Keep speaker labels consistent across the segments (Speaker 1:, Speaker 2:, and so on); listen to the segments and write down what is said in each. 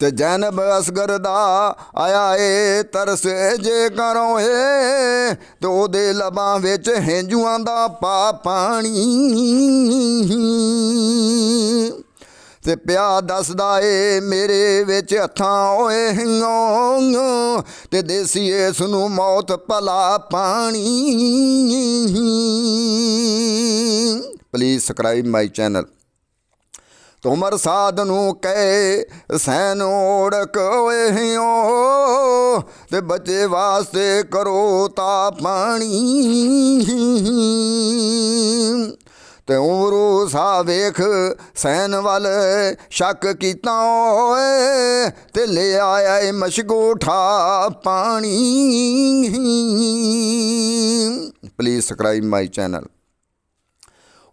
Speaker 1: ते जैनब असगर दा आया ए तरस जे करो ए ते ओदे लबां विच हेंजुआं दा पा पानी ते पिया दसदा ए मेरे विच हत्थां ओए हिंगो ते देसी इस नूं मौत भला पानी। Please subscribe my channel. तुमर साधनु कहे सैन ओढ़क हो ते बच्चे वास्ते करो ता पानी ते उमरू सा वेख सैन वाल शक किता होए ते ले आया मशगोठा पानी। Please subscribe my channel.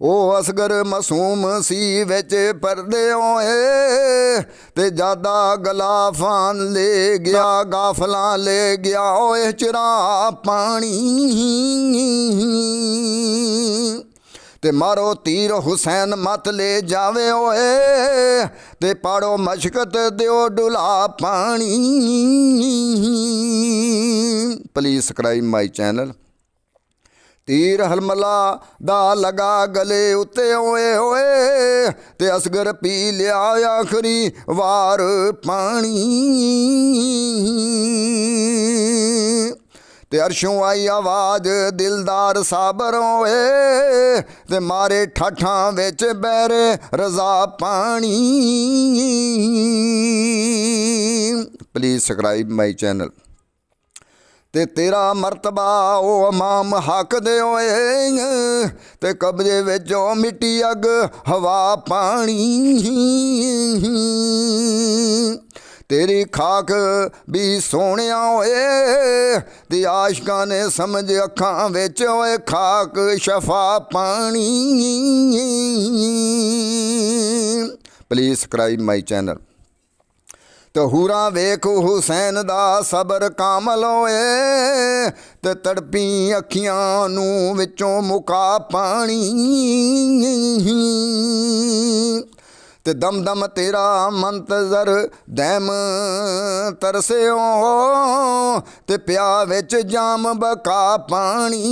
Speaker 1: ओ असगर मासूम सी विच परदे होए ते जादा गलाफान ले गया गाफला ले गया ओए चरा पानी ते मारो तीर हुसैन मत ले जावे ओए ते पाड़ो मशकत दियो डुला पानी। Please subscribe my channel. तीर हलमला दा लगा गले उत्ते ओए होए ते असगर पी लिया आखरी वार पानी ते अरशों आई आवाज दिलदार साबर होए ते मारे ठाठां विच बैरे रजा पानी। Please subscribe my channel. ते तेरा मरतबा ओ इमाम हक दे होए ते कब्जे विचों मिट्टी अग हवा पानी तेरी खाक भी सोहणिया होए ते आशकां ने समझ अखां विच होए खाक शफा पानी। Please subscribe my channel. तो हूरा वेख हुसैन दा सबर कामल होए ते तड़पी अखियां नूं विचों मुका पानी ते दम दम तेरा मंतजर दैम तरसे हो ते प्या विच जाम बका पानी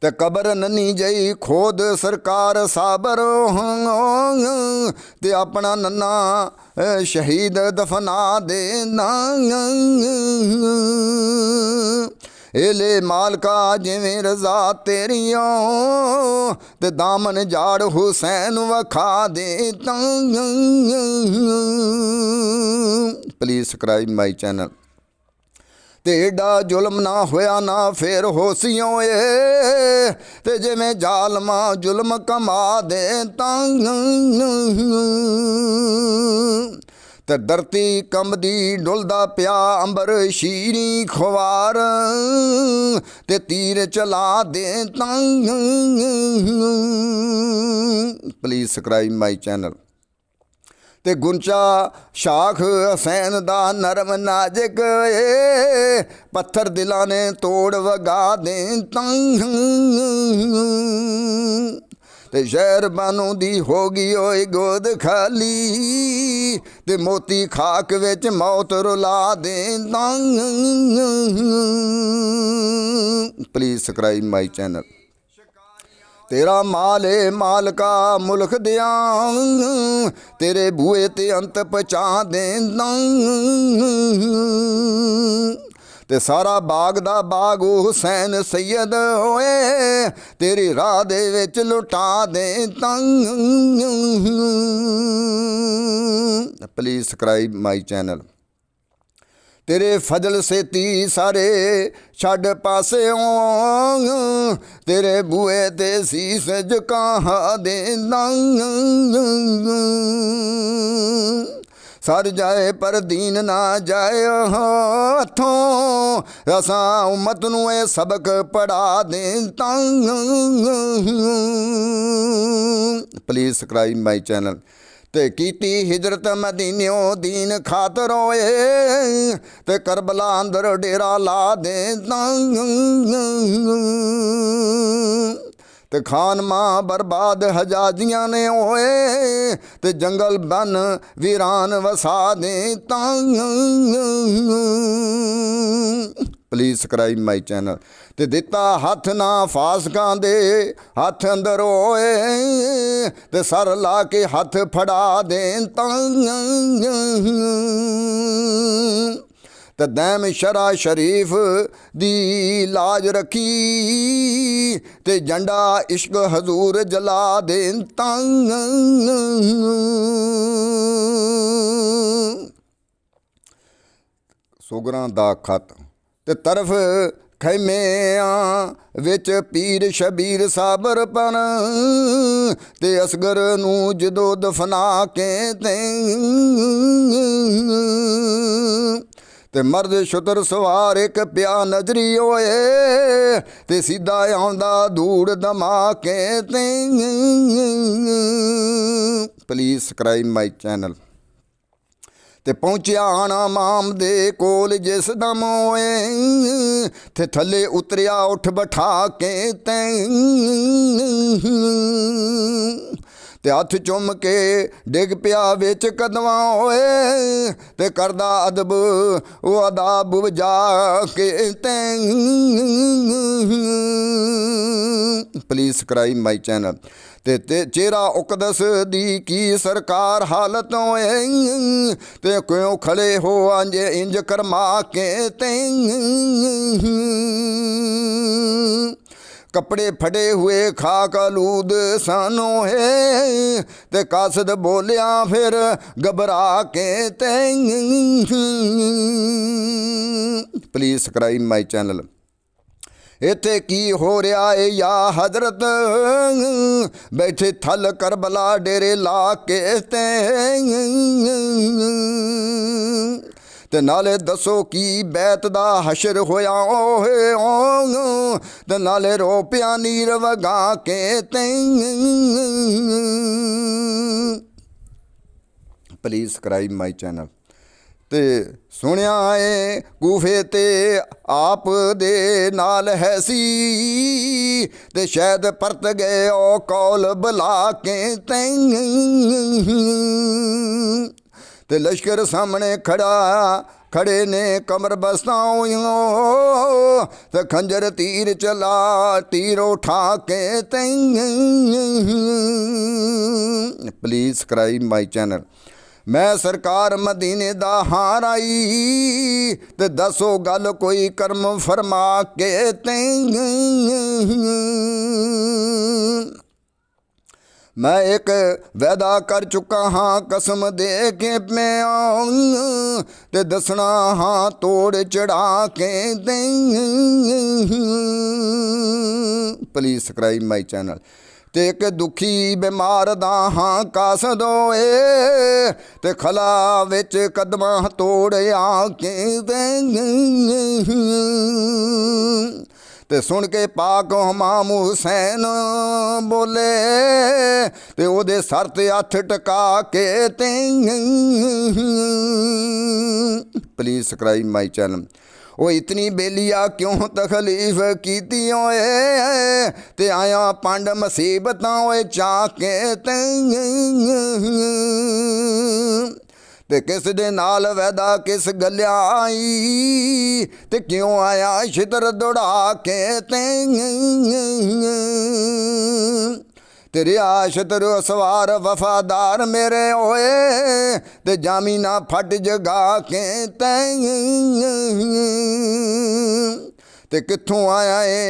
Speaker 1: ते कबर नन्नी जई खोद सरकार साबर ते अपना नन्ना शहीद दफना देना एले मालका जिवें रजा तेरियों ते दामन जाड़ हुसैन वखा देता। Please subscribe my channel. ते एडा जुल्म ना होया ना फिर होसियों ए ते जिवें जालमा जुल्म कमा देता ते धरती कंबदी डुलदा प्या अंबर शीरी खुवार ते तीर चला देता। Please subscribe my channel. ते गुंचा शाख हुसैन दा नरम नाजिक ए पत्थर दिला ने तोड़ वगा देता ते शहर बानों दी होगी ओए गोद खाली ते मोती खाक विच मौत रुला देता। Please subscribe my channel. तेरा माले मालका मुल्क दिया तेरे बूए ते अंत पचा देंदा ते सारा बाग दा बाग हुसैन सैयद होए तेरी राह दे विच लुटा देंदा। Please subscribe my channel. तेरे फजल सेती सारे छड़ पासे तेरे बूए ते सीस झुका देंदा सर जाए पर दीन ना जाए हथों असा उम्मत नूं ए सबक पढ़ा देंदा। Please subscribe my channel. ते कीती हिजरत मदीनियों दीन खातर होए ते करबला अंदर डेरा ला देंदा ते खान मां बर्बाद हजाजियां ने होए ते जंगल बन वीरान वसा दे प्लीज़ सब्सक्राइब माई चैनल। ते दिता हथ ना फासकां दे हथ अंदर होए ते सर ला के हथ फड़ा दें ते दैम शरा शरीफ दी लाज रखी ते झंडा इश्क हजूर जला दें सोगरां दा खत ते तरफ खैमिਆਂ ਵਿੱਚ ਪੀਰ ਸ਼ਬੀਰ ਸਾਬਰ ਪਨ ਤੇ ਅਸਗਰ ਨੂੰ ਜਦੋਂ ਦਫਨਾ ਕੇ ਤੇ ਮਰਦ ਸ਼ੁਤਰ ਸਵਾਰ ਇੱਕ ਪਿਆ ਨਜ਼ਰੀ ਹੋਏ ਤੇ ਸਿੱਧਾ ਆਉਂਦਾ ਧੂੜ ਦਮਾ ਕੇ ਪਲੀਜ਼ ਸਬਸਕ੍ਰਾਈਬ ਮਾਈ ਚੈਨਲ। ਤੇ ਪਹੁੰਚਿਆ ਆਣਾ ਮਾਮ ਦੇ ਕੋਲ ਜਿਸ ਦਮ ਹੋਏ ਤੇ ਥੱਲੇ ਉਤਰਿਆ ਉੱਠ ਬਿਠਾ ਕੇ ਤੇ ਹੱਥ ਚੁੰਮ ਕੇ ਡਿੱਗ ਪਿਆ ਵਿੱਚ ਕਦਮਾਂ ਹੋਏ ਤੇ ਕਰਦਾ ਅਦਬ ਉਹ ਅਦਾਬ ਵਜਾ ਕੇ ਪਲੀਜ਼ ਸਬਸਕ੍ਰਾਈਬ ਮਾਈ ਚੈਨਲ। ਤੇ ਚਿਹਰਾ ਉਕਦਸ ਦੀ ਕੀ ਸਰਕਾਰ ਹਾਲਤ ਹੋਏ ਤੇ ਕਿਉਂ ਖੜੇ ਹੋ ਇੰਜ ਕਰਮਾ ਕੇ कपड़े फटे हुए खाक आलूद सानो है ते कासद बोलिया फिर घबरा के प्लीज़ सब्सक्राइब माई चैनल। इत्थे की हो रहा है या हजरत बैठे थल करबला डेरे ला के ते नाले दसो की बैत दा हशर होया ते नाले रो पिया नीर वगा के प्लीज़ सब्सक्राइब माई चैनल। ते सुनिया है कूफे ते आप दे नाल है सी ते शायद परत गए ओ कौल बुला के ते लश्कर सामने खड़े ने कमर बस्ताओ ते खंजर तीर चला तीर उठा के प्लीज़ सब्सक्राइब माई चैनल। मैं सरकार मदीने दा हार आई ते दसो गल कोई कर्म फरमा के मैं एक वादा कर चुका हाँ कसम दे के मैं ते दसना हाँ तोड़ चढ़ा के प्लीज़ सब्सक्राइब माई चैनल। ते एक दुखी बीमार दा हाँ कासद होए ते खला विच कदमां तोड़ आके ते सुन के पाक हमाम हुसैन बोले ते ओदे सर ते हथ टका के प्लीज़ सब्सक्राइब माई चैनल। वो इतनी बेलिया क्यों तकलीफ कीती होए ते आया पंड मुसीबतां होए चाके ते किस दे नाल वैदा किस गलिया आई ते क्यों आया छितर दौड़ा के तेरे आशतर सवार वफादार मेरे होए ते जामीना फट जगा के ते कित्थों आया है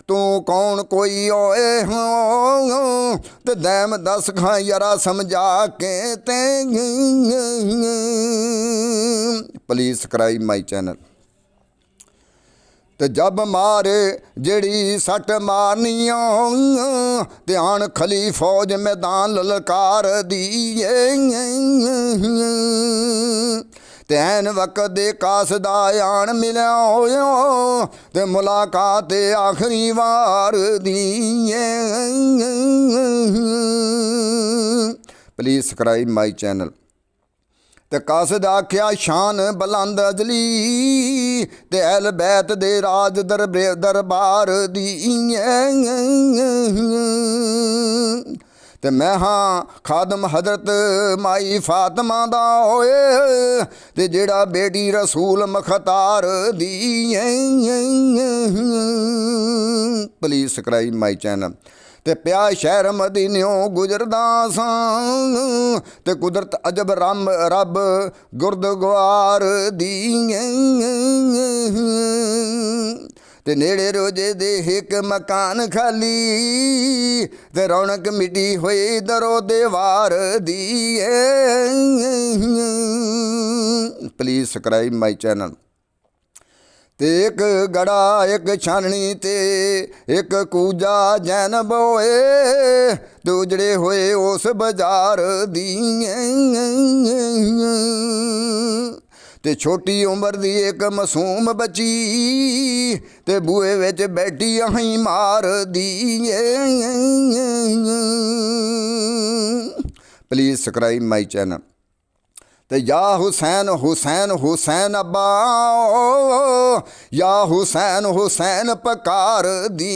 Speaker 1: तू कौन कोई होए हो ते दैम दस खां यारा समझा के प्लीज़ सब्सक्राइब माई चैनल। ते जब मारे जड़ी सट मारनिया ध्यान खली फौज मैदान ललकार दिए तैन वक्त दे कासदा आन मिलिया होयो ते मुलाकात आखिरी वार दिए प्लीज़ सब्सक्राइब माई चैनल। ते कासद आख्या शान बुलंद अजली ते अहल बैत दे राज दरबार दी ते मैं हाँ खादम हजरत माई फातिमा दा होए ते जेड़ा बेटी रसूल मखतार दी प्लीज़ सब्सक्राइब माई चैनल। ते प्या शहर मदीनियों गुजरदा सां ते कुदरत अजब रब गुरदुआर दी ते नेड़े रोजे दे एक मकान खाली ते रौनक मिटी हुई दरो देवार दी प्लीज़ सब्सक्राइब माई चैनल। ते एक गड़ा एक छाननी ते एक कूजा जैन बोए ते उजड़े हुए उस बाजार दी ते छोटी उम्र दी एक मासूम बच्ची ते बूहे विच बैठी अहीं मार दी प्लीज़ सब्सक्राइब माई चैनल। ते या हुसैन हुसैन हुसैन अब्बा या हुसैन हुसैन पकार दी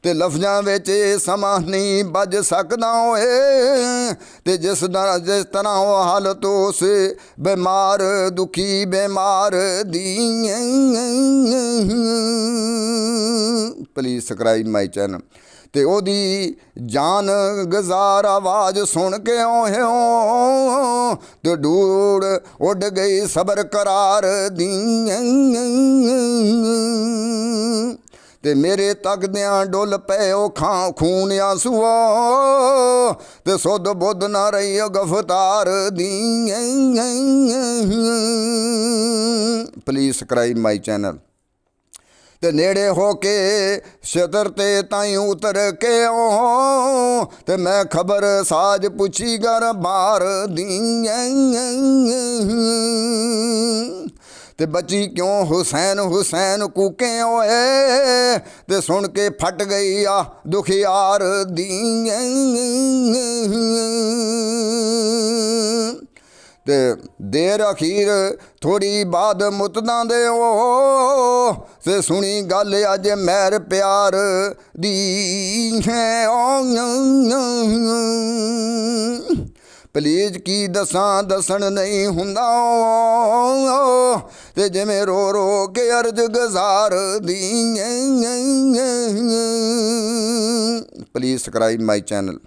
Speaker 1: ते लफ्ज़ां विच समा नहीं बज सकदा होए ते जिस तरह वो हालत उस बीमार दुखी बीमार दी प्लीज़ सब्सक्राइब माई चैनल। ते ओदी जान गजार आवाज़ सुन के ओह्यों ते डूड़ उड़ गई सबर करार दी ते मेरे तकदियां डुल पे ओ खून आंसुओ ते सुध बुध ना रही गफतार दी प्लीज़ सब्सक्राइब माई चैनल। ते नेड़े होके छतर ते ताई उतर के ओ ते मैं खबर साज पुछी घर बार दी ते बची क्यों हुसैन हुसैन कूके ओए ते सुन के फट गई आ दुखियार दी ते देर अखीर थोड़ी बाद मुतदा दे ओ ते सुनी गल अज मैर प्यार दी है प्लीज़ की दसां दसन नहीं हुंदा ते जिवें रो रो के अर्ज गजार दी प्लीज़ सब्सक्राइब माई चैनल।